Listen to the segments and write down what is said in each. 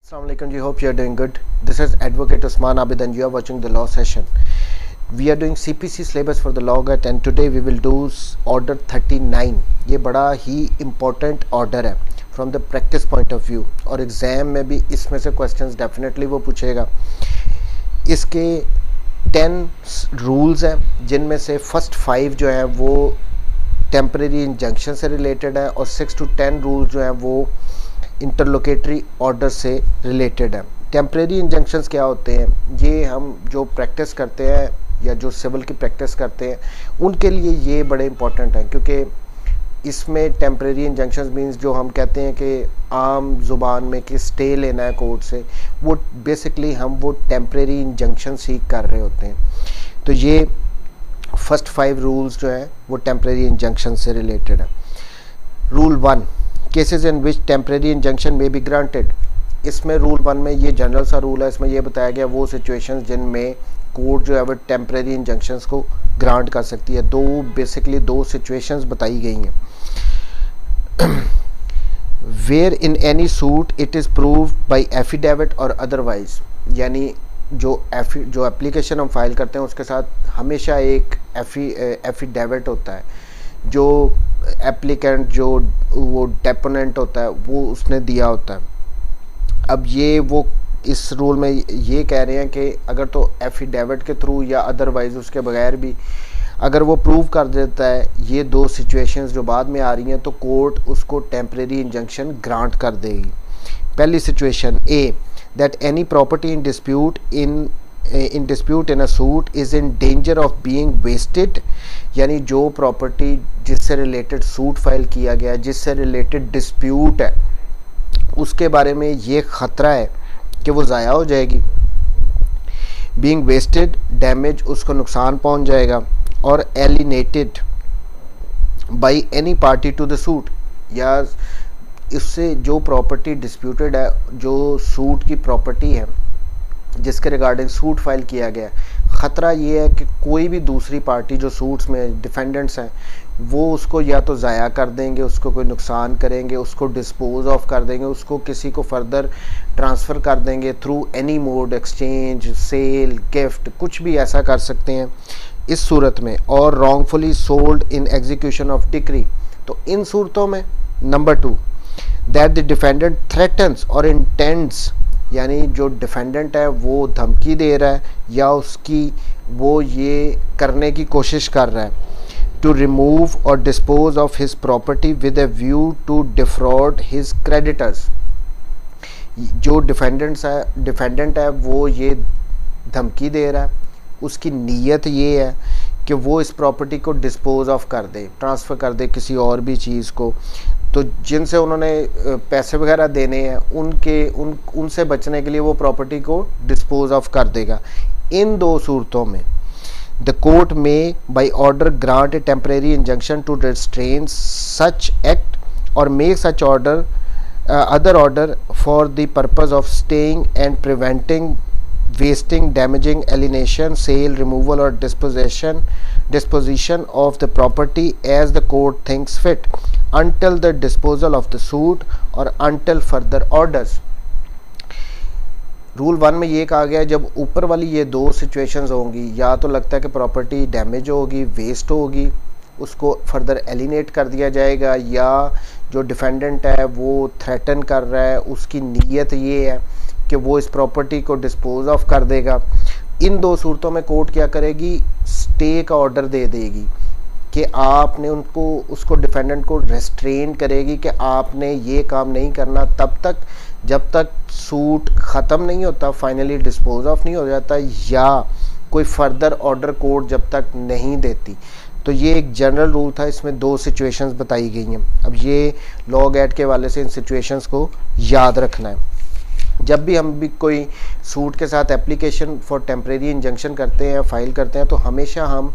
Assalamu alaikum ji, hope you are doing good. This is Advocate Usman Abid and you are watching the law session. We are doing CPC syllabus for the Lawgat and today we will do order 39. ये बड़ा ही important order है from the practice point of view और exam में भी इसमें से questions definitely वो पूछेगा. इसके 10 rules हैं जिनमें से first 5 जो है वो temporary injunction से related है और 6 to 10 rules जो हैं वो इंटरलोकेटरी ऑर्डर से रिलेटेड है. टेम्परेरी इंजंक्शंस क्या होते हैं? ये हम जो प्रैक्टिस करते हैं या जो सिविल की प्रैक्टिस करते हैं उनके लिए ये बड़े इंपॉर्टेंट हैं, क्योंकि इसमें टेम्परेरी इंजंक्शंस मींस जो हम कहते हैं कि आम ज़ुबान में कि स्टे लेना है कोर्ट से, वो बेसिकली हम वो टेम्परेरी इंजंक्शन सीख कर रहे होते हैं. तो ये फर्स्ट 5 रूल्स जो हैं वो टेम्परेरी इंजंक्शन से रिलेटेड है. Rule 1, cases in which temporary injunction में बी ग्रांटेड. इसमें रूल 1 में ये जनरल सा रूल है. इसमें ये बताया गया वो सिचुएशंस जिनमें कोर्ट जो है वो टेम्परेरी इंजंक्शंस को ग्रांट कर सकती है. बेसिकली दो सिचुएशंस बताई गई हैं. Where in any suit it is proved by affidavit और अदरवाइज, यानी जो एप्लीकेशन हम फाइल करते हैं उसके साथ हमेशा एक एफिडेविट होता है. जो एप्लीकेंट जो वो डेपोनेंट होता है वो उसने दिया होता है. अब ये वो इस रूल में ये कह रहे हैं कि अगर तो एफिडेविट के थ्रू या अदरवाइज उसके बगैर भी अगर वो प्रूव कर देता है ये दो सिचुएशंस जो बाद में आ रही हैं तो कोर्ट उसको टेम्परेरी इंजंक्शन ग्रांट कर देगी. पहली situation A, that any property in dispute in a suit is in danger of being wasted, यानी जो प्रॉपर्टी जिससे रिलेटेड सूट फाइल किया गया है, जिससे रिलेटेड डिस्प्यूट है, उसके बारे में ये ख़तरा है कि वो ज़ाया हो जाएगी. being wasted, डैमेज, उसको नुकसान पहुंच जाएगा. और alienated by any party to the suit, या इससे जो प्रॉपर्टी डिस्प्यूटेड है, जो सूट की प्रॉपर्टी है जिसके रिगार्डिंग सूट फाइल किया गया, ख़तरा ये है कि कोई भी दूसरी पार्टी जो सूट्स में डिफेंडेंट्स हैं वो उसको या तो ज़ाया कर देंगे, उसको कोई नुकसान करेंगे, उसको डिस्पोज ऑफ कर देंगे, उसको किसी को फर्दर ट्रांसफ़र कर देंगे through any mode, exchange, sale, gift, कुछ भी ऐसा कर सकते हैं इस सूरत में. और wrongfully sold in execution of decree. तो इन सूरतों में number 2, that the defendant threatens और इंटेंड्स, यानी जो डिफेंडेंट है वो धमकी दे रहा है या उसकी वो ये करने की कोशिश कर रहा है टू रिमूव और dispose of his property with a view to defraud his creditors. जो डिफेंडेंट है वो ये धमकी दे रहा है, उसकी नीयत ये है कि वो इस प्रॉपर्टी को डिस्पोज ऑफ कर दे, ट्रांसफ़र कर दे किसी और भी चीज़ को. तो जिनसे उन्होंने पैसे वगैरह देने हैं उनसे बचने के लिए वो प्रॉपर्टी को डिस्पोज ऑफ कर देगा. इन दो सूरतों में the court may by order grant a temporary injunction to restrain such act or make such order other order for the purpose of staying and preventing wasting, damaging, alienation, sale, removal or disposition of the property as the court thinks fit until the disposal of the suit or until further orders. Rule 1 में ये कहा गया है जब ऊपर वाली ये दो सिचुएशंस होंगी, या तो लगता है कि प्रॉपर्टी डैमेज होगी, वेस्ट होगी, उसको फर्दर एलिनेट कर दिया जाएगा, या जो डिफेंडेंट है वो थ्रेटन कर रहा है, उसकी नीयत ये है कि वो इस प्रॉपर्टी को डिस्पोज ऑफ कर देगा. इन दो सूरतों में कोर्ट क्या करेगी? स्टे का ऑर्डर दे देगी कि आपने उसको डिफेंडेंट को रेस्ट्रेन करेगी कि आपने ये काम नहीं करना तब तक जब तक सूट ख़त्म नहीं होता, फाइनली डिस्पोज ऑफ नहीं हो जाता, या कोई फर्दर ऑर्डर कोर्ट जब तक नहीं देती. तो ये एक जनरल रूल था, इसमें दो सिचुएशंस बताई गई हैं. अब ये लॉग एक्ट के वाले से इन सिचुएशंस को याद रखना है. जब भी हम भी कोई सूट के साथ एप्लीकेशन फॉर टेम्परेरी इंजंक्शन करते हैं, फाइल करते हैं, तो हमेशा हम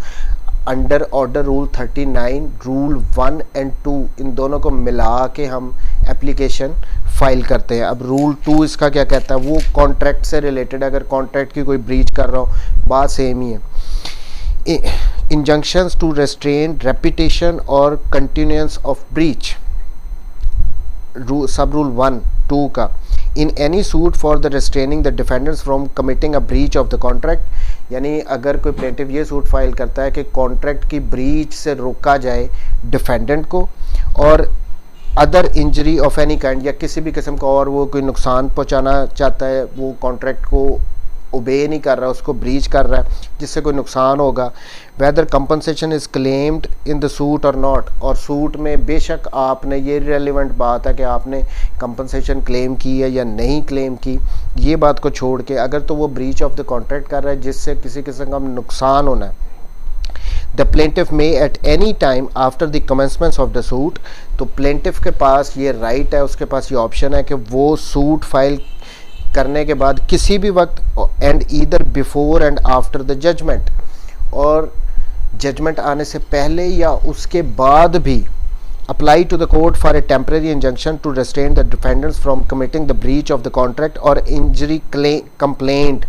under order rule 39, rule 1 and 2 इन दोनों को मिला के हम एप्लीकेशन फाइल करते हैं. अब रूल 2 इसका क्या कहता है? वो कॉन्ट्रैक्ट से रिलेटेड, अगर कॉन्ट्रैक्ट की कोई ब्रीच कर रहा हो, बात सेम ही है. injunctions to restrain repetition or continuance of breach. Sub rule 1, 2 का इन any suit for the restraining the defendants from committing a breach of the contract, यानी अगर कोई प्लेंटिफ ये सूट फाइल करता है कि कॉन्ट्रैक्ट की ब्रीच से रोका जाए डिफेंडेंट को, और other injury of any kind, या किसी भी किस्म का और वो कोई नुकसान पहुंचाना चाहता है, वो कॉन्ट्रैक्ट को ओबे नहीं कर रहा, उसको ब्रीच कर रहा है जिससे कोई नुकसान होगा, whether compensation is claimed in the suit और नॉट, और सूट में बेशक आपने, ये रेलिवेंट बात है कि आपने कंपनसेशन क्लेम की है या नहीं क्लेम की, ये बात को छोड़ के अगर तो वो ब्रीच ऑफ द कॉन्ट्रैक्ट कर रहा है जिससे किसी किस्म का नुकसान होना है, the plaintiff may at any time after the commencement of the suit, तो प्लेंटिफ के पास ये राइट है, उसके पास ये ऑप्शन है कि वो सूट फाइल करने के बाद किसी भी वक्त, and either before and after the judgement, और जजमेंट आने से पहले या उसके बाद भी, apply to the court for a temporary injunction to restrain the defendants from committing the breach of the contract or injury complaint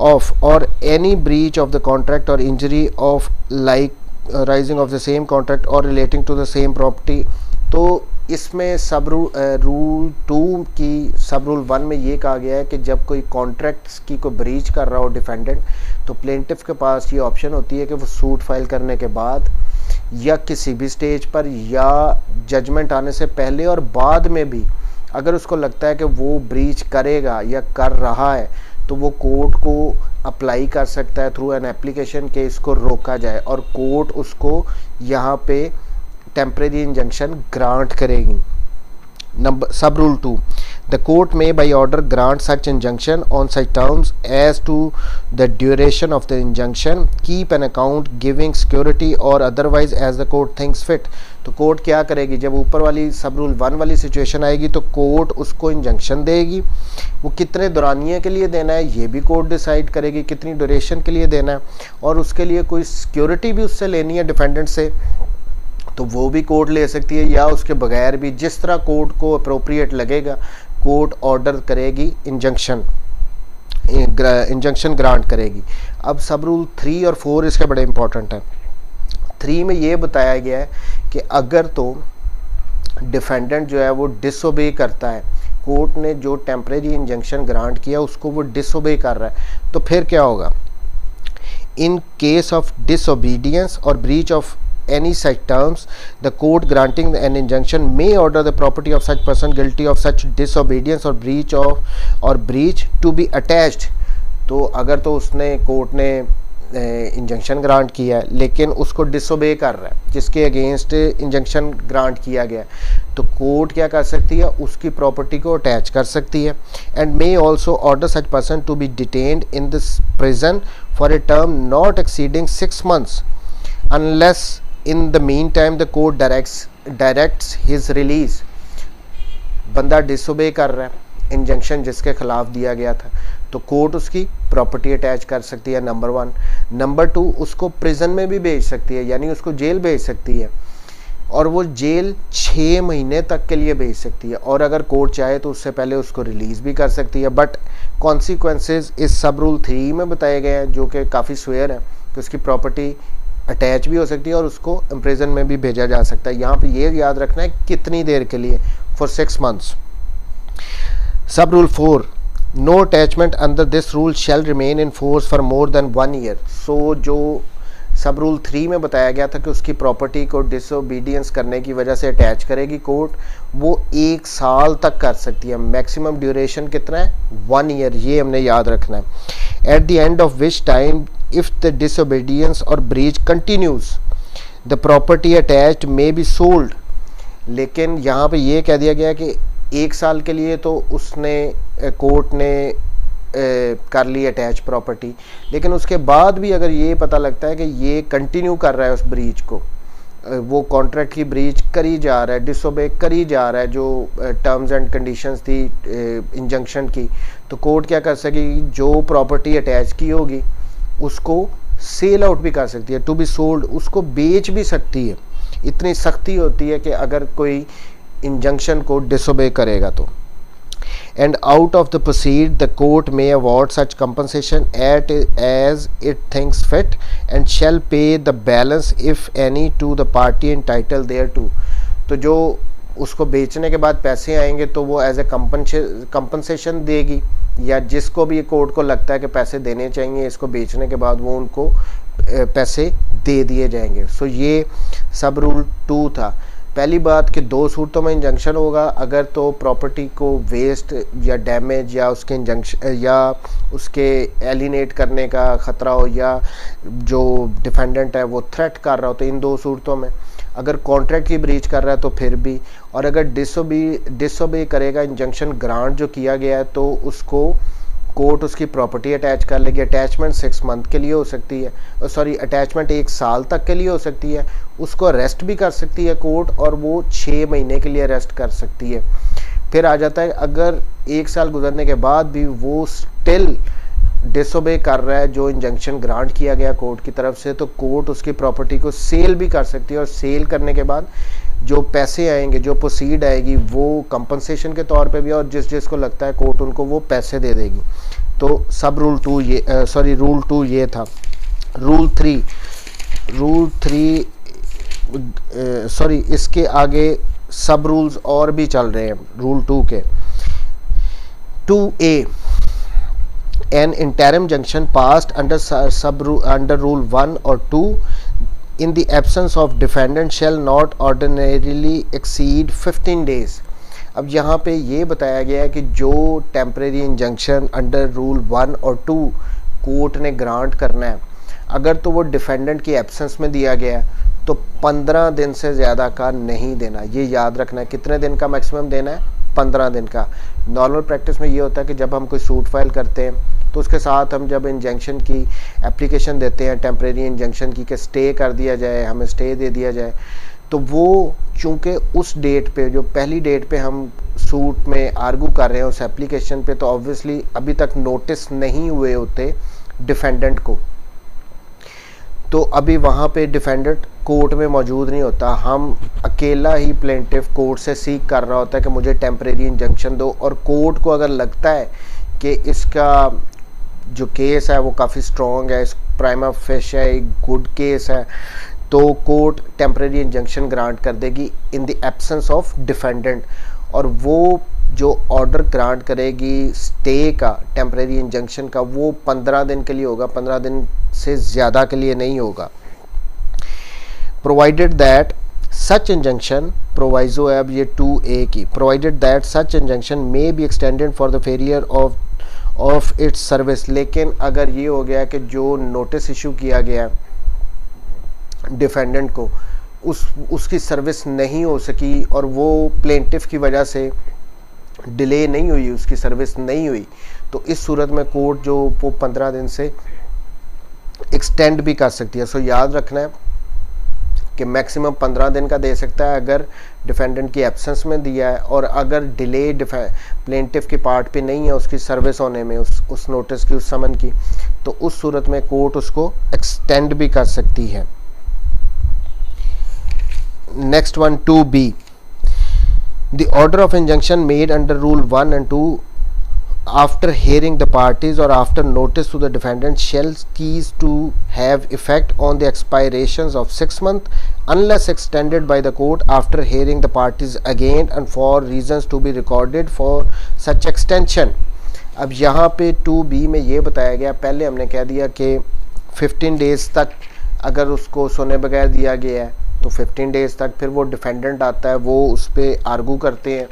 of or any breach of the contract or injury of like rising of the same contract or relating to the same property. तो इसमें सब rule 2 की सब rule 1 में ये कहा गया है कि जब कोई कॉन्ट्रैक्ट्स की कोई ब्रीच कर रहा हो डिफेंडेंट, तो प्लेंटिफ के पास ये ऑप्शन होती है कि वो सूट फाइल करने के बाद या किसी भी स्टेज पर या जजमेंट आने से पहले और बाद में भी, अगर उसको लगता है कि वो ब्रीच करेगा या कर रहा है, तो वो कोर्ट को अप्लाई कर सकता है थ्रू एन एप्लीकेशन के इसको रोका जाए, और कोर्ट उसको यहाँ पे टेम्परेरी इंजंक्शन ग्रांट करेगी। Number sub rule 2, the court may by order grant such injunction on such terms as to the duration of the injunction, keep an account, giving security or otherwise as the court thinks fit. तो court क्या करेगी, जब ऊपर वाली सब rule 1 वाली situation आएगी तो कोर्ट उसको इंजंक्शन देगी, वो कितने दौरानिए के लिए देना है ये भी कोर्ट डिसाइड करेगी, कितनी ड्यूरेशन के लिए देना है, और उसके लिए कोई सिक्योरिटी भी उससे लेनी है डिफेंडेंट से, तो वो भी कोर्ट ले सकती है, या उसके बगैर भी, जिस तरह कोर्ट को अप्रोप्रिएट लगेगा कोर्ट ऑर्डर करेगी, इंजंक्शन ग्रांट करेगी। अब सब रूल 3 और 4 इसके बड़े इंपॉर्टेंट हैं। 3 में ये बताया गया है कि अगर तो डिफेंडेंट जो है वो डिसोबे करता है, कोर्ट ने जो टेम्परेरी इंजंक्शन ग्रांट किया उसको वो डिसोबे कर रहा है, तो फिर क्या होगा, इन केस ऑफ डिसोबीडियंस और breach of any such terms, the court granting an injunction may order the property of such person guilty of such disobedience or breach to be attached। तो अगर तो उसने कोर्ट ने injunction grant किया है लेकिन उसको डिसोबे कर रहा है जिसके अगेंस्ट इंजंक्शन ग्रांट किया गया, तो कोर्ट क्या कर सकती है, उसकी प्रॉपर्टी को अटैच कर सकती है, and may also order such person to be detained in this prison for a term not exceeding 6 months unless in the meantime the court directs his release। बंदा डिसोबे कर रहा है इंजंक्शन जिसके खिलाफ दिया गया था, तो कोर्ट उसकी प्रॉपर्टी अटैच कर सकती है, नंबर 1। नंबर 2, उसको प्रिजन में भी भेज सकती है, यानी उसको जेल भेज सकती है, और वो जेल 6 महीने तक के लिए भेज सकती है, और अगर कोर्ट चाहे तो उससे पहले उसको रिलीज़ भी कर सकती है। बट कॉन्सिक्वेंसेस इस सब रूल 3 में बताए गए हैं जो कि काफ़ी स्वेयर है कि उसकी प्रॉपर्टी अटैच भी हो सकती है और उसको इम्प्रिजन में भी भेजा जा सकता है। यहाँ पे ये याद रखना है कितनी देर के लिए, for 6 months। Sub rule 4, no attachment under this rule shall remain in force for more than 1 year। So जो सब रूल 3 में बताया गया था कि उसकी प्रॉपर्टी को डिसोबीडियंस करने की वजह से अटैच करेगी कोर्ट, वो 1 साल तक कर सकती है। मैक्सिमम ड्यूरेशन कितना है, 1 year, ये हमने याद रखना है। At the end of which time if the disobedience or breach continues the property attached may be sold। लेकिन यहाँ पे ये कह दिया गया कि 1 साल के लिए तो उसने कोर्ट ने कर ली अटैच प्रॉपर्टी, लेकिन उसके बाद भी अगर ये पता लगता है कि ये कंटिन्यू कर रहा है उस ब्रीच को, वो कॉन्ट्रैक्ट की ब्रीच करी जा रहा है, डिसोबे करी जा रहा है जो टर्म्स एंड कंडीशंस थी इंजंक्शन की, तो कोर्ट क्या कर सकेगी, जो प्रॉपर्टी अटैच की होगी उसको सेल आउट भी कर सकती है, टू बी सोल्ड, उसको बेच भी सकती है। इतनी सख्ती होती है कि अगर कोई इंजंक्शन को डिसोबे करेगा तो। And out of the proceed the court may award such compensation at as it thinks fit and shall pay the balance if any to the party entitle thereto. तो जो उसको बेचने के बाद पैसे आएंगे तो वो एज ए कंपनसेशन देगी, या जिसको भी कोर्ट को लगता है कि पैसे देने चाहिए इसको बेचने के बाद वो उनको पैसे दे दिए जाएंगे। सो ये सब रूल 2 था। पहली बात कि 2 सूरतों में इंजंक्शन होगा, अगर तो प्रॉपर्टी को वेस्ट या डैमेज या उसके इंजंक्शन या उसके एलिनेट करने का ख़तरा हो, या जो डिफेंडेंट है वो थ्रेट कर रहा हो, तो इन 2 सूरतों में। अगर कॉन्ट्रैक्ट की ब्रीच कर रहा है तो फिर भी, और अगर डिसोबे करेगा इंजंक्शन ग्रांट जो किया गया है तो उसको कोर्ट उसकी प्रॉपर्टी अटैच कर लेगी। अटैचमेंट 6 मंथ के लिए हो सकती है, अटैचमेंट 1 साल तक के लिए हो सकती है। उसको अरेस्ट भी कर सकती है कोर्ट, और वो 6 महीने के लिए अरेस्ट कर सकती है। फिर आ जाता है अगर 1 साल गुजरने के बाद भी वो स्टिल डिसोबे कर रहा है जो इंजंक्शन ग्रांट किया गया कोर्ट की तरफ से, तो कोर्ट उसकी प्रॉपर्टी को सेल भी कर सकती है, और सेल करने के बाद जो पैसे आएंगे, जो प्रोसीड आएगी, वो कंपनसेशन के तौर पे भी, और जिसको लगता है कोर्ट उनको वो पैसे दे देगी। तो सब रूल 2 ये था। रूल 3 इसके आगे सब रूल्स और भी चल रहे हैं रूल 2 के। 2A, an interim junction passed under rule 1 or 2 in the absence of defendant shall not ordinarily exceed 15 days। अब यहाँ पे ये बताया गया है कि जो टेम्परेरी इंजंक्शन अंडर रूल 1 और 2 कोर्ट ने ग्रांट करना है, अगर तो वो डिफेंडेंट की एब्सेंस में दिया गया है तो 15 दिन से ज़्यादा का नहीं देना। ये याद रखना है। कितने दिन का मैक्सिमम देना है? 15 दिन का। नॉर्मल प्रैक्टिस में ये होता है कि जब हम कोई सूट फाइल करते हैं तो उसके साथ हम जब इंजंक्शन की एप्लीकेशन देते हैं, टेम्परेरी इंजंक्शन की, कि स्टे कर दिया जाए, हमें स्टे दे दिया जाए, तो वो चूँकि उस डेट पे, जो पहली डेट पे हम सूट में आर्गू कर रहे हैं उस एप्लीकेशन पे, तो ऑब्वियसली अभी तक नोटिस नहीं हुए होते डिफेंडेंट को, तो अभी वहाँ पे डिफेंडेंट कोर्ट में मौजूद नहीं होता। हम अकेला ही प्लेंटिफ कोर्ट से सीक कर रहा होता है कि मुझे टेम्परेरी इंजंक्शन दो, और कोर्ट को अगर लगता है कि इसका जो केस है वो काफ़ी स्ट्रॉन्ग है, इस प्राइमा फेशिया एक गुड केस है, तो कोर्ट टेम्परेरी इंजंक्शन ग्रांट कर देगी in the absence of defendant. और वो जो ऑर्डर ग्रांट करेगी स्टे का, टेम्परेरी इंजंक्शन का, वो 15 दिन के लिए होगा, 15 दिन से ज़्यादा के लिए नहीं होगा। Provided that such injunction, proviso है अब ये 2A की, provided that such injunction may be extended for the failure of its service. लेकिन अगर ये हो गया कि जो नोटिस इशू किया गया डिफेंडेंट को उसकी सर्विस नहीं हो सकी, और वो प्लेंटिफ की वजह से डिले नहीं हुई, उसकी सर्विस नहीं हुई, तो इस सूरत में कोर्ट जो वो 15 दिन से एक्सटेंड भी कर सकती है। सो याद रखना है कि मैक्सिमम 15 दिन का दे सकता है अगर डिफेंडेंट की एब्सेंस में दिया है, और अगर डिले प्लेंटिफ की पार्ट पे नहीं है उसकी सर्विस होने में, उस नोटिस की, उस समन की, तो उस सूरत में कोर्ट उसको एक्सटेंड भी कर सकती है। Next one 2B, the order of injunction made under rule 1 and 2 after hearing the parties or after notice to the defendant shall cease to have effect on the expirations of 6 months unless extended by the court after hearing the parties again and for reasons to be recorded for such extension। अब यहाँ पे 2B में ये बताया गया, पहले हमने कह दिया कि 15 डेज तक अगर उसको सुने बगैर दिया गया है तो 15 डेज तक, फिर वो डिफेंडेंट आता है, वो उस पर आर्गू करते हैं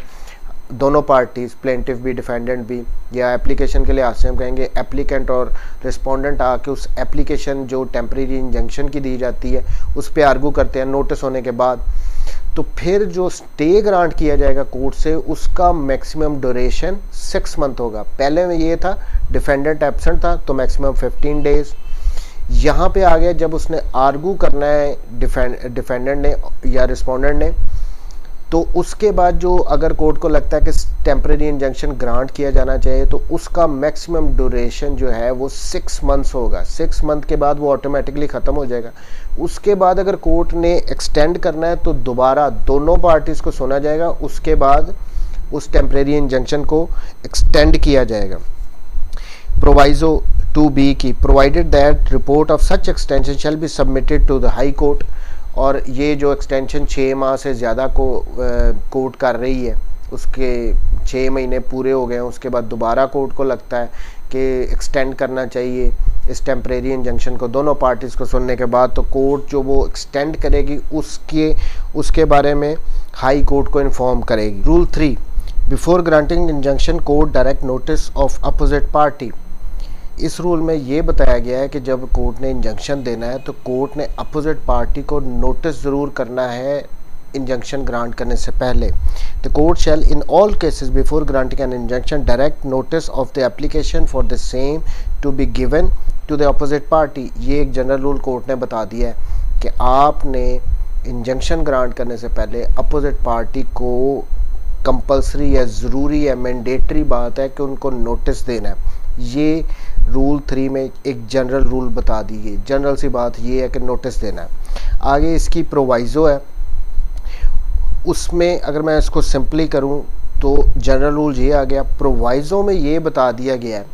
दोनों पार्टीज़, प्लेंटिफ भी डिफेंडेंट भी, या एप्लीकेशन के लिए आते हम कहेंगे एप्लीकेंट और रिस्पोंडेंट आके उस एप्लीकेशन जो टेम्परेरी इंजंक्शन की दी जाती है उस पर आर्गू करते हैं नोटिस होने के बाद। तो फिर जो स्टे ग्रांट किया जाएगा कोर्ट से उसका मैक्सिमम ड्यूरेशन 6 मंथ होगा। पहले में ये था डिफेंडेंट एब्सेंट था तो मैक्सिमम 15 डेज। यहाँ पे आ गया जब उसने आर्गू करना है डिफेंडेंट ने या रिस्पोंडेंट ने, तो उसके बाद जो अगर कोर्ट को लगता है कि टेम्परेरी इंजंक्शन ग्रांट किया जाना चाहिए तो उसका मैक्सिमम ड्यूरेशन जो है वो 6 मंथ्स होगा। 6 मंथ के बाद वो ऑटोमेटिकली ख़त्म हो जाएगा। उसके बाद अगर कोर्ट ने एक्सटेंड करना है तो दोबारा दोनों पार्टीज़ को सुना जाएगा, उसके बाद उस टेम्परेरी इंजंक्शन को एक्सटेंड किया जाएगा। प्रोवाइजो 2B की, provided that report of such extension shall be submitted to the high court और ये जो एक्सटेंशन 6 माह से ज़्यादा को कोर्ट कर रही है, उसके 6 महीने पूरे हो गए हैं, उसके बाद दोबारा कोर्ट को लगता है कि एक्सटेंड करना चाहिए इस टेम्परेरी इंजंक्शन को दोनों पार्टीज़ को सुनने के बाद, तो कोर्ट जो वो एक्सटेंड करेगी उसके बारे में हाई कोर्ट को इन्फॉर्म करेगी। Rule 3, before granting injunction court direct notice of opposite party. इस रूल में ये बताया गया है कि जब कोर्ट ने इंजंक्शन देना है तो कोर्ट ने अपोजिट पार्टी को नोटिस ज़रूर करना है इंजंक्शन ग्रांट करने से पहले। The court shall in all cases before granting an injunction direct notice of the application for the same to be given to the opposite party. ये एक जनरल रूल कोर्ट ने बता दिया है कि आपने इंजंक्शन ग्रांट करने से पहले अपोजिट पार्टी को कंपलसरी है, ज़रूरी है, मैंडेटरी बात है कि उनको नोटिस देना है। ये रूल 3 में एक जनरल रूल बता दी गई, जनरल सी बात ये है कि नोटिस देना है। आगे इसकी प्रोवाइज़ो है, उसमें अगर मैं इसको सिंपली करूं तो जनरल रूल ये आ गया। प्रोवाइज़ो में ये बता दिया गया है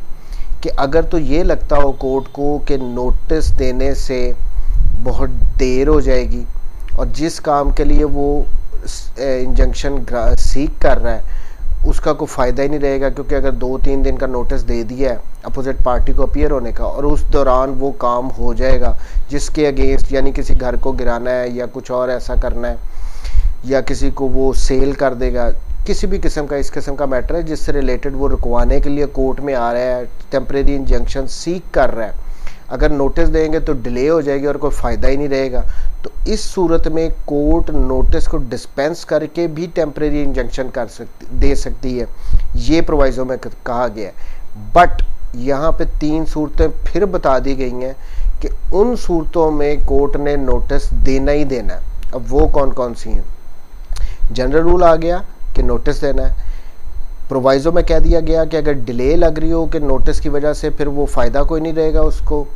कि अगर तो ये लगता हो कोर्ट को कि नोटिस देने से बहुत देर हो जाएगी और जिस काम के लिए वो इंजंक्शन सीक कर रहा है उसका कोई फ़ायदा ही नहीं रहेगा, क्योंकि अगर 2-3 दिन का नोटिस दे दिया है अपोजिट पार्टी को अपीयर होने का और उस दौरान वो काम हो जाएगा जिसके अगेंस्ट, यानी किसी घर को गिराना है या कुछ और ऐसा करना है या किसी को वो सेल कर देगा, किसी भी किस्म का इस किस्म का मैटर है जिससे रिलेटेड वो रुकवाने के लिए कोर्ट में आ रहा है, टेम्परेरी इंजंक्शन सीक कर रहा है, अगर नोटिस देंगे तो डिले हो जाएगी और कोई फ़ायदा ही नहीं रहेगा। तो इस सूरत में कोर्ट नोटिस को डिस्पेंस करके भी टेम्परेरी इंजंक्शन दे सकती है, ये प्रोवाइज़ो में कहा गया है। बट यहाँ पे 3 सूरतें फिर बता दी गई हैं कि उन सूरतों में कोर्ट ने नोटिस देना ही देना है। अब वो कौन कौन सी हैं? जनरल रूल आ गया कि नोटिस देना है। प्रोवाइज़ो में कह दिया गया कि अगर डिले लग रही हो कि नोटिस की वजह से फिर वो फ़ायदा कोई नहीं रहेगा उसको,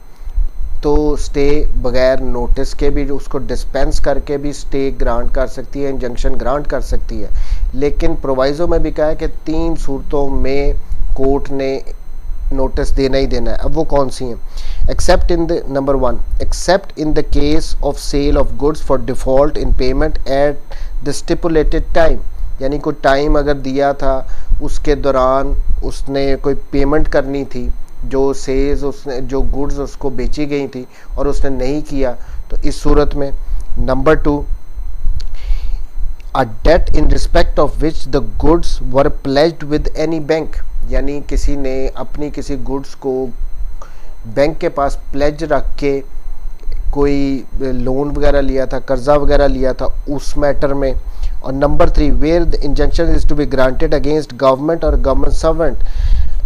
तो स्टे बगैर नोटिस के भी उसको डिस्पेंस करके भी स्टे ग्रांट कर सकती है, इंजंक्शन ग्रांट कर सकती है। लेकिन प्रोवाइज़ो में भी कहा है कि 3 सूरतों में कोर्ट ने नोटिस देना ही देना है। अब वो कौन सी हैं? Except in the number 1, except in the case of sale of goods for default in payment at the stipulated time, यानी कोई टाइम अगर दिया था उसके दौरान उसने कोई पेमेंट करनी थी, जो सेल्स उसने जो गुड्स उसको बेची गई थी और उसने नहीं किया, तो इस सूरत में। Number 2, a debt in respect of which the goods were pledged with any bank, यानी किसी ने अपनी किसी गुड्स को बैंक के पास प्लेज रख के कोई लोन वगैरह लिया था, कर्जा वगैरह लिया था उस मैटर में। और number 3, where the injunction is to be granted against government or government servant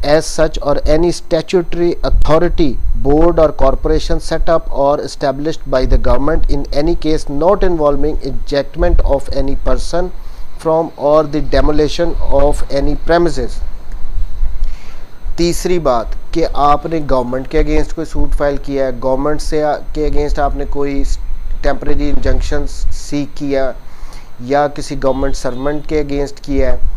as such or any statutory authority, board or corporation set up or established by the government in any case not involving ejectment of any person from or the demolition of any premises। तीसरी बात कि आपने government के against कोई suit file किया है, government से के अगेंस्ट आपने कोई टेम्परेरी इंजंक्शन सीक किया या किसी गवर्नमेंट सर्वेंट के अगेंस्ट किया है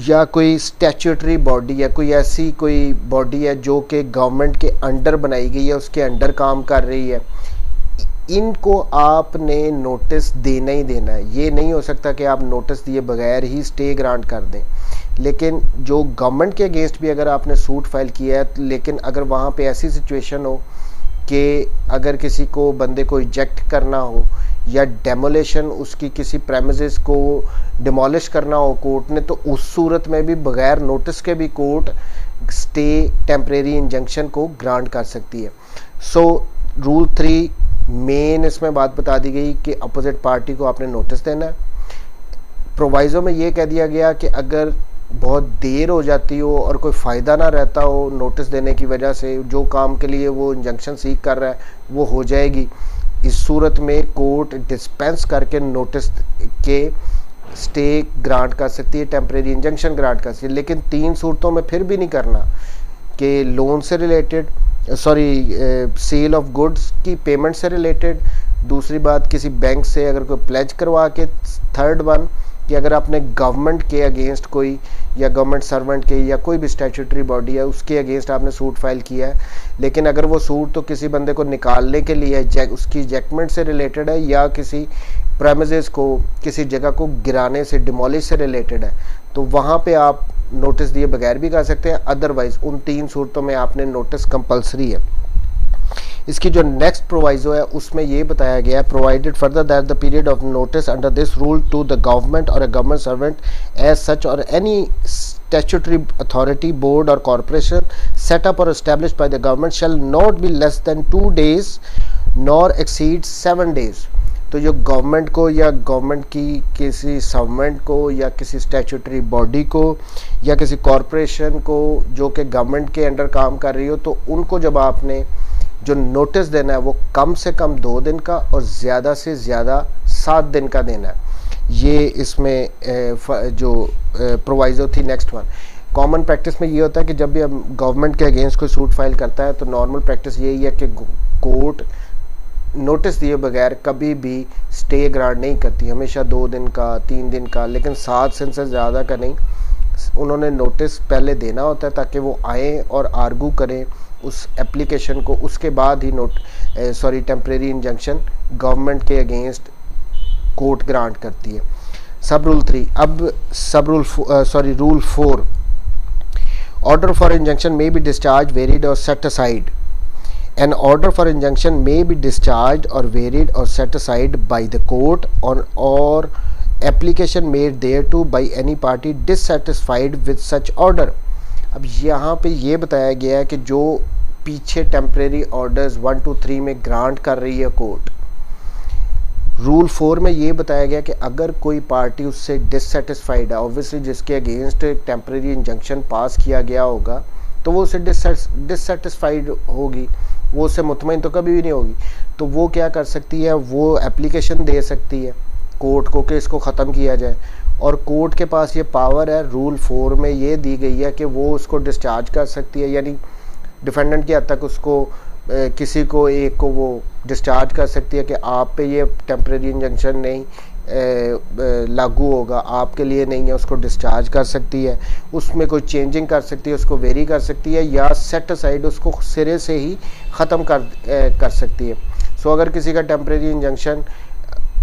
या कोई स्टैट्यूटरी बॉडी है, कोई ऐसी कोई बॉडी है जो कि गवर्नमेंट के अंडर बनाई गई है, उसके अंडर काम कर रही है, इनको आपने नोटिस देना ही देना है। ये नहीं हो सकता कि आप नोटिस दिए बगैर ही स्टे ग्रांट कर दें। लेकिन जो गवर्नमेंट के अगेंस्ट भी अगर आपने सूट फाइल किया है, लेकिन अगर वहाँ पे ऐसी सिचुएशन हो कि अगर किसी को बंदे को इजेक्ट करना हो या डेमोलेशन उसकी किसी प्रेमिसेस को डिमोलिश करना हो कोर्ट ने, तो उस सूरत में भी बगैर नोटिस के भी कोर्ट स्टे टेम्परेरी इंजंक्शन को ग्रांट कर सकती है। सो रूल 3 मेन इसमें बात बता दी गई कि अपोजिट पार्टी को आपने नोटिस देना है। प्रोवाइज़ो में ये कह दिया गया कि अगर बहुत देर हो जाती हो और कोई फ़ायदा ना रहता हो नोटिस देने की वजह से, जो काम के लिए वो इंजंक्शन सीक कर रहा है वो हो जाएगी, इस सूरत में कोर्ट डिस्पेंस करके नोटिस के स्टे ग्रांट कर सकती है, टेम्परेरी इंजंक्शन ग्रांट कर सकती है। लेकिन 3 सूरतों में फिर भी नहीं करना कि लोन से रिलेटेड, सेल ऑफ गुड्स की पेमेंट से रिलेटेड, दूसरी बात किसी बैंक से अगर कोई प्लेज करवा के, थर्ड वन कि अगर आपने गवर्नमेंट के अगेंस्ट कोई या गवर्नमेंट सर्वेंट के या कोई भी स्टैट्यूटरी बॉडी है उसके अगेंस्ट आपने सूट फाइल किया है, लेकिन अगर वो सूट तो किसी बंदे को निकालने के लिए उसकी इजेक्टमेंट से रिलेटेड है या किसी प्रेमिसेस को, किसी जगह को गिराने से, डिमोलिश से रिलेटेड है, तो वहाँ पे आप नोटिस दिए बगैर भी कर सकते हैं। अदरवाइज उन 3 सूरतों में आपने नोटिस कंपलसरी है। इसकी जो नेक्स्ट प्रोवाइजो है उसमें ये बताया गया है, provided further that the period of notice under this rule to the government or a government servant as such or any statutory authority, board or corporation set up or established by the government shall not be less than 2 days nor exceed 7 days। तो जो government को या government की किसी servant को या किसी statutory body को या किसी कॉरपोरेशन को जो कि गवर्नमेंट के अंडर काम कर रही हो, तो उनको जब आपने जो नोटिस देना है वो कम से कम 2 दिन का और ज़्यादा से ज़्यादा 7 दिन का देना है। ये इसमें जो प्रोवाइजो थी। नेक्स्ट वन, कॉमन प्रैक्टिस में ये होता है कि जब भी हम गवर्नमेंट के अगेंस्ट कोई सूट फाइल करता है तो नॉर्मल प्रैक्टिस यही है कि कोर्ट नोटिस दिए बगैर कभी भी स्टे ग्रांट नहीं करती, हमेशा 2 दिन का, 3 दिन का, लेकिन 7 दिन से ज़्यादा का नहीं। उन्होंने नोटिस पहले देना होता है ताकि वो आए और आर्गू करें उस एप्लीकेशन को, उसके बाद ही टेम्परेरी इंजंक्शन गवर्नमेंट के अगेंस्ट कोर्ट ग्रांट करती है। सब रूल 3, अब sub rule rule 4, order for injunction may be discharge, varied or set aside. An order for injunction may be discharged or varied or set aside by the court or application made thereto by any party dissatisfied with such order। अब यहाँ पे ये बताया गया है कि जो पीछे टेम्परेरी ऑर्डर्स 1, 2, 3 में ग्रांट कर रही है कोर्ट, रूल 4 में ये बताया गया कि अगर कोई पार्टी उससे डिससेटिस्फाइड है, ऑब्वियसली जिसके अगेंस्ट टेम्परेरी इंजंक्शन पास किया गया होगा तो वो उससे डिससेटिस्फाइड होगी, वो उससे मुतमईन तो कभी भी नहीं होगी। तो वो क्या कर सकती है, वो एप्लीकेशन दे सकती है कोर्ट को कि इसको ख़त्म किया जाए, और कोर्ट के पास ये पावर है, रूल 4 में ये दी गई है कि वो उसको डिस्चार्ज कर सकती है, यानी डिफेंडेंट की हद तक उसको किसी को एक को वो डिस्चार्ज कर सकती है कि आप पे ये टेम्परेरी इंजंक्शन नहीं लागू होगा, आपके लिए नहीं है, उसको डिस्चार्ज कर सकती है, उसमें कोई चेंजिंग कर सकती है, उसको वेरी कर सकती है, या सेट असाइड उसको सिरे से ही ख़त्म कर सकती है। सो अगर किसी का टेम्परेरी इंजंक्शन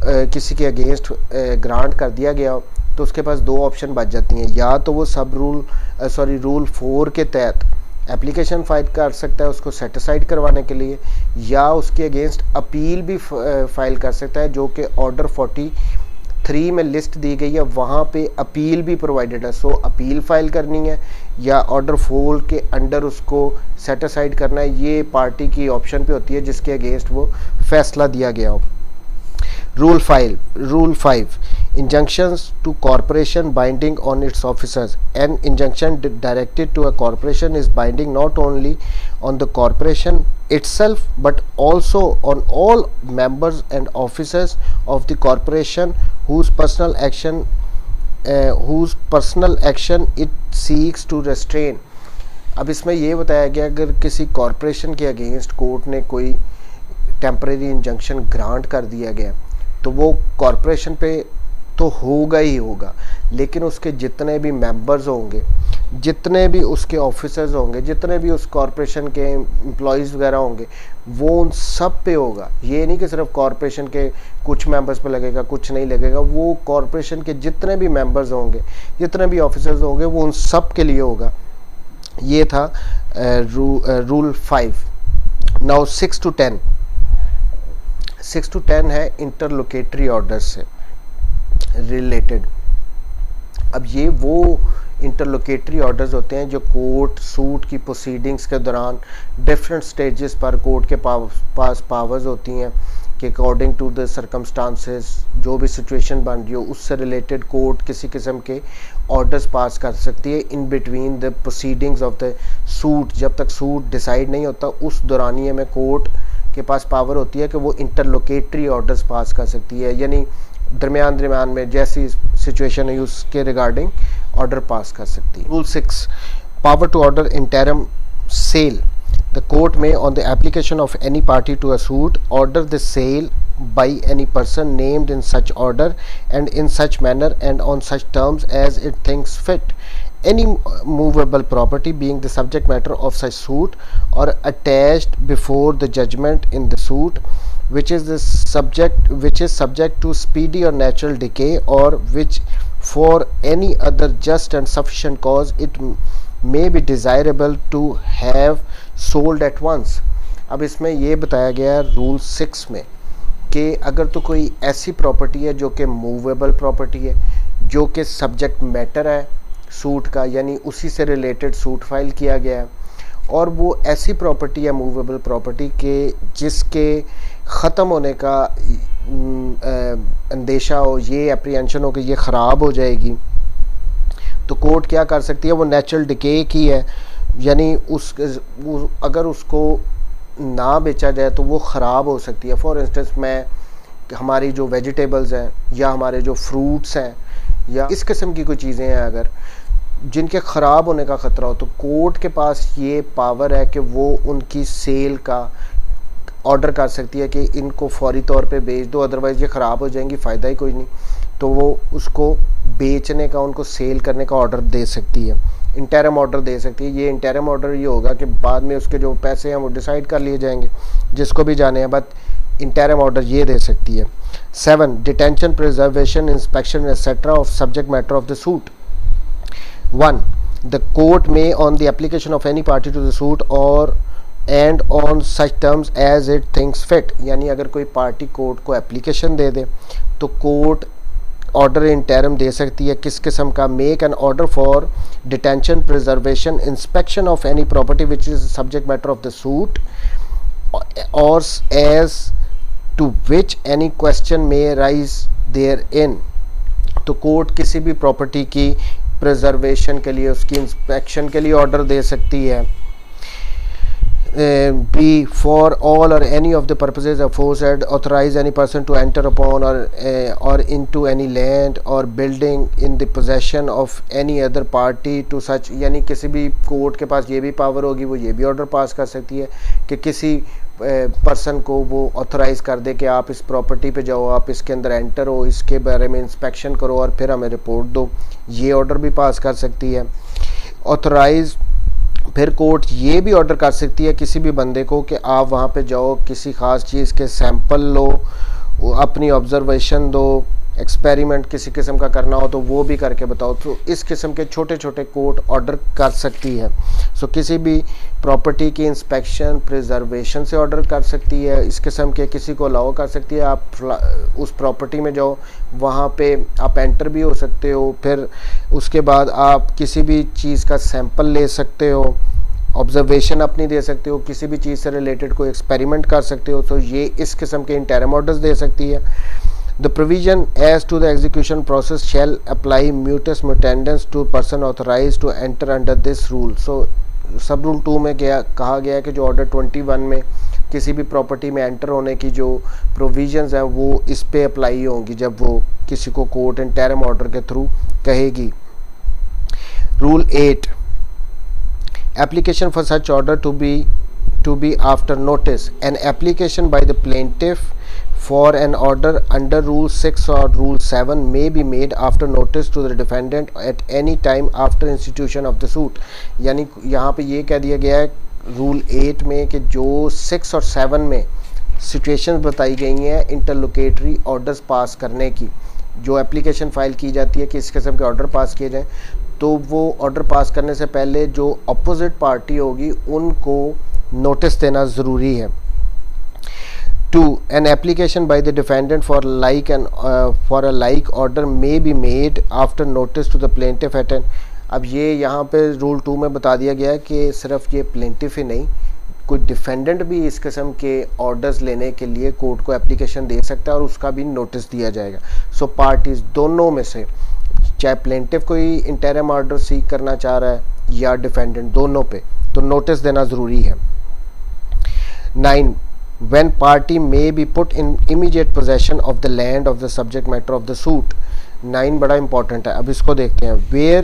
किसी के अगेंस्ट ग्रांट कर दिया गया तो उसके पास 2 ऑप्शन बच जाती हैं, या तो वो सब रूल 4 के तहत एप्लीकेशन फाइल कर सकता है उसको सेटिसाइड करवाने के लिए, या उसके अगेंस्ट अपील भी फाइल कर सकता है, जो कि ऑर्डर 43 में लिस्ट दी गई है, वहाँ पे अपील भी प्रोवाइडेड है। सो अपील फाइल करनी है या ऑर्डर 4 के अंडर उसको सेटिसाइड करना है, ये पार्टी की ऑप्शन पे होती है जिसके अगेंस्ट वो फैसला दिया गया हो। Rule 5 injunctions to corporation binding on its officers। An injunction directed to a corporation is binding not only on the corporation itself but also on all members and officers of the corporation whose personal action it seeks to restrain। अब इसमें ये बताया गया अगर किसी corporation के against court ने कोई टेम्परेरी इंजंक्शन ग्रांट कर दिया गया तो वो कॉरपोरेशन पे तो होगा ही होगा, लेकिन उसके जितने भी मेंबर्स होंगे, जितने भी उसके ऑफिसर्स होंगे, जितने भी उस कॉरपोरेशन के एम्प्लॉयज़ वगैरह होंगे, वो उन सब पे होगा। ये नहीं कि सिर्फ कॉरपोरेशन के कुछ मेंबर्स पे लगेगा, कुछ नहीं लगेगा, वो कॉरपोरेशन के जितने भी मेंबर्स होंगे, जितने भी ऑफिसर्स होंगे, वो उन सब के लिए होगा। ये था रूल 5। नाउ 6 to 10 है इंटरलोकेटरी ऑर्डर्स से रिलेटेड। अब ये वो इंटरलोकेटरी ऑर्डर्स होते हैं जो कोर्ट सूट की प्रोसीडिंग्स के दौरान डिफरेंट स्टेजेस पर कोर्ट के पास पावर्स होती हैं कि अकॉर्डिंग टू द सर्कमस्टांसेस जो भी सिचुएशन बन रही हो उससे रिलेटेड कोर्ट किसी किस्म के ऑर्डर्स पास कर सकती है in between the proceedings of the suit. जब तक सूट डिसाइड नहीं होता उस दौरानिए में कोर्ट के पास पावर होती है कि वो इंटरलोकेटरी ऑर्डर्स पास कर सकती है, यानी दरमियान में जैसी सिचुएशन है उसके रिगार्डिंग ऑर्डर पास कर सकती है। Rule 6 power to order interim sale. The court may on the application of any party to a suit order the sale by any person named in such order and in such manner and on such terms as it thinks fit. Any movable property being the subject matter of such suit or attached before the judgment in the suit which is subject to speedy or natural decay or which for any other just and sufficient cause it may be desirable to have sold at once. अब इसमें ये बताया गया है rule 6 में कि अगर तो कोई ऐसी प्रॉपर्टी है जो कि मूवेबल प्रॉपर्टी है, जो कि सब्जेक्ट मैटर है सूट का, यानी उसी से रिलेटेड सूट फाइल किया गया है, और वो ऐसी प्रॉपर्टी है मूवेबल प्रॉपर्टी के जिसके ख़त्म होने का अंदेशा हो, ये एप्रीहेंशन हो कि ये ख़राब हो जाएगी, तो कोर्ट क्या कर सकती है, वो नेचुरल डिके की है, यानी अगर उसको ना बेचा जाए तो वो ख़राब हो सकती है। फॉर इंस्टेंस हमारी जो वेजिटेबल्स हैं या हमारे जो फ्रूट्स हैं या इस किस्म की कोई चीज़ें हैं अगर जिनके ख़राब होने का ख़तरा हो, तो कोर्ट के पास ये पावर है कि वो उनकी सेल का ऑर्डर कर सकती है कि इनको फौरी तौर पे बेच दो, अदरवाइज़ ये ख़राब हो जाएंगी, फ़ायदा ही कोई नहीं। तो वो उसको बेचने का, उनको सेल करने का ऑर्डर दे सकती है, इंटरम ऑर्डर दे सकती है। ये इंटरम ऑर्डर ये होगा कि बाद में उसके जो पैसे हैं वो डिसाइड कर लिए जाएंगे जिसको भी जाने हैं, बट इंटरम ऑर्डर ये दे सकती है। 7 detention, preservation, inspection et cetera of subject matter of the suit. 1 the court may on the application of any party to the suit or and on such terms as it thinks fit, यानी अगर कोई party court को application दे दे तो court order interim दे सकती है। किस किस्म का, make an order for detention, preservation, inspection of any property which is subject matter of the suit or as to which any question may arise therein. तो court किसी भी property की preservation के लिए, उसकी इंस्पेक्शन के लिए order दे सकती है। B for all or any of the purposes aforesaid authorize any person to enter upon or into any land or building in the possession of any other party to such, यानी किसी भी court के पास ये भी power होगी, वो ये भी ऑर्डर पास कर सकती है कि किसी पर्सन को वो ऑथराइज कर दे कि आप इस प्रॉपर्टी पे जाओ, आप इसके अंदर एंटर हो, इसके बारे में इंस्पेक्शन करो और फिर हमें रिपोर्ट दो, ये ऑर्डर भी पास कर सकती है। ऑथराइज, फिर कोर्ट ये भी ऑर्डर कर सकती है किसी भी बंदे को कि आप वहाँ पे जाओ, किसी ख़ास चीज़ के सैंपल लो, अपनी ऑब्जर्वेशन दो, एक्सपेरिमेंट किसी किस्म का करना हो तो वो भी करके बताओ। तो इस किस्म के छोटे छोटे कोर्ट ऑर्डर कर सकती है। सो किसी भी प्रॉपर्टी की इंस्पेक्शन, प्रिजर्वेशन से ऑर्डर कर सकती है, इस किस्म के किसी को अलाउ कर सकती है। आप उस प्रॉपर्टी में जाओ, वहाँ पे आप एंटर भी हो सकते हो, फिर उसके बाद आप किसी भी चीज़ का सैंपल ले सकते हो, ऑब्जर्वेशन अपनी दे सकते हो, किसी भी चीज़ से रिलेटेड कोई एक्सपेरिमेंट कर सकते हो। तो ये इस किस्म के इंटरम ऑर्डर्स दे सकती है। The provision as to the execution process shall apply mutus mutandis to person authorized to enter under this rule. So सब रूल 2 में कहा गया है कि जो ऑर्डर 21 में किसी भी प्रॉपर्टी में एंटर होने की जो प्रोविजंस हैं वो इस पे अप्लाई होंगी जब वो किसी को कोर्ट इंटरम ऑर्डर के थ्रू कहेगी। Rule 8 application for such order to be after notice. An application by the plaintiff for an order under Rule 6 or Rule 7 may be made after notice to the defendant at any time after institution of the suit. यानी यहाँ पे ये कह दिया गया है rule 8 में कि जो 6 और 7 में सिचुएशंस बताई गई हैं इंटरलोकेटरी ऑर्डर्स पास करने की, जो एप्लीकेशन फाइल की जाती है कि इस किस्म के ऑर्डर पास किए जाएँ, तो वो ऑर्डर पास करने से पहले जो अपोजिट पार्टी होगी उनको नोटिस देना ज़रूरी है। 2 an application by the defendant for a like order may be made after notice to the plaintiff at an। अब ये यहाँ पे रूल 2 में बता दिया गया है कि सिर्फ ये प्लेंटिफ ही नहीं, कोई डिफेंडेंट भी इस किस्म के ऑर्डर्स लेने के लिए कोर्ट को एप्लीकेशन दे सकता है और उसका भी नोटिस दिया जाएगा। सो पार्टीज दोनों में से, चाहे प्लेंटिफ कोई इंटरम ऑर्डर सीक करना चाह रहा है या डिफेंडेंट, दोनों पे तो नोटिस देना ज़रूरी है। 9 when party may be put in immediate possession of the land of the subject matter of the suit। 9 बड़ा इंपॉर्टेंट है, अब इसको देखते हैं। where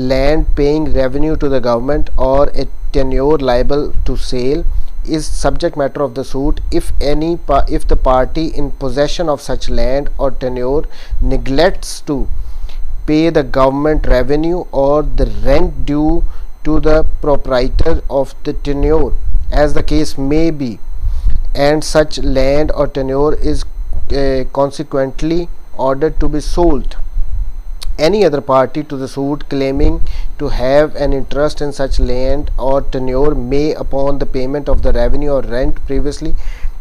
land paying revenue to the government or a tenure liable to sale is subject matter of the suit if the party in possession of such land or tenure neglects to pay the government revenue or the rent due to the proprietor of the tenure, as the case may be, and such land or tenure is consequently ordered to be sold. Any other party to the suit claiming to have an interest in such land or tenure may, upon the payment of the revenue or rent previously,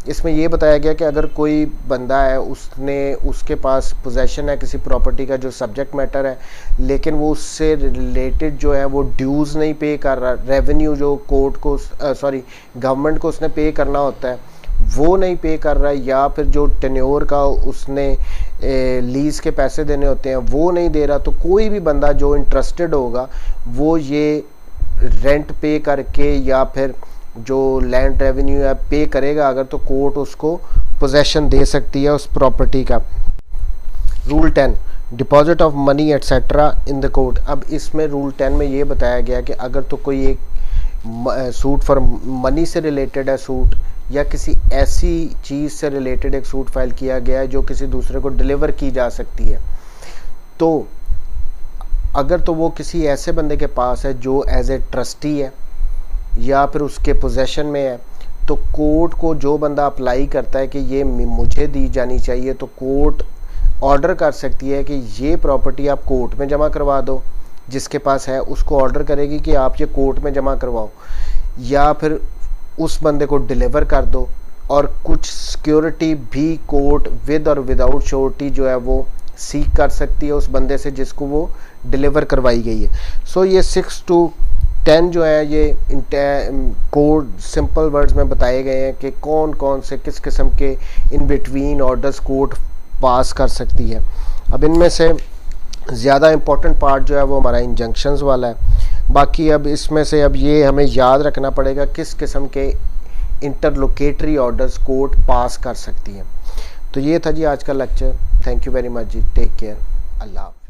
इसमें ये बताया गया कि अगर कोई बंदा है, उसके पास पोजेशन है किसी प्रॉपर्टी का जो सब्जेक्ट मैटर है, लेकिन वो उससे रिलेटेड जो है वो ड्यूज़ नहीं पे कर रहा, रेवेन्यू जो कोर्ट को गवर्नमेंट को उसने पे करना होता है वो नहीं पे कर रहा है, या फिर जो टेन्योर का उसने लीज़ के पैसे देने होते हैं वो नहीं दे रहा, तो कोई भी बंदा जो इंटरेस्टेड होगा वो ये रेंट पे करके या फिर जो लैंड रेवेन्यू है पे करेगा अगर, तो कोर्ट उसको पोजेशन दे सकती है उस प्रॉपर्टी का। Rule 10 deposit of money etcetera in the court. अब इसमें रूल 10 में ये बताया गया कि अगर तो कोई एक सूट फॉर मनी से रिलेटेड है सूट, या किसी ऐसी चीज़ से रिलेटेड एक सूट फाइल किया गया है जो किसी दूसरे को डिलीवर की जा सकती है, तो अगर तो वो किसी ऐसे बंदे के पास है जो एज ए ट्रस्टी है या फिर उसके पोजेशन में है, तो कोर्ट को जो बंदा अप्लाई करता है कि ये मुझे दी जानी चाहिए, तो कोर्ट ऑर्डर कर सकती है कि ये प्रॉपर्टी आप कोर्ट में जमा करवा दो, जिसके पास है उसको ऑर्डर करेगी कि आप ये कोर्ट में जमा करवाओ, या फिर उस बंदे को डिलीवर कर दो, और कुछ सिक्योरिटी भी कोर्ट विद और विदाउट श्योरिटी जो है वो सीक कर सकती है उस बंदे से जिसको वो डिलीवर करवाई गई है। सो ये 6 to 10 जो है ये कोड सिंपल वर्ड्स में बताए गए हैं कि कौन कौन से किस किस्म के इन बिटवीन ऑर्डर्स कोर्ट पास कर सकती है। अब इनमें से ज़्यादा इम्पोर्टेंट पार्ट जो है वो हमारा इंजंक्शंस वाला है। बाकी अब इसमें से अब ये हमें याद रखना पड़ेगा किस किस्म के इंटरलोकेटरी ऑर्डर्स कोर्ट पास कर सकती है। तो ये था जी आज का लेक्चर। थैंक यू वेरी मच जी, टेक केयर, अल्लाह।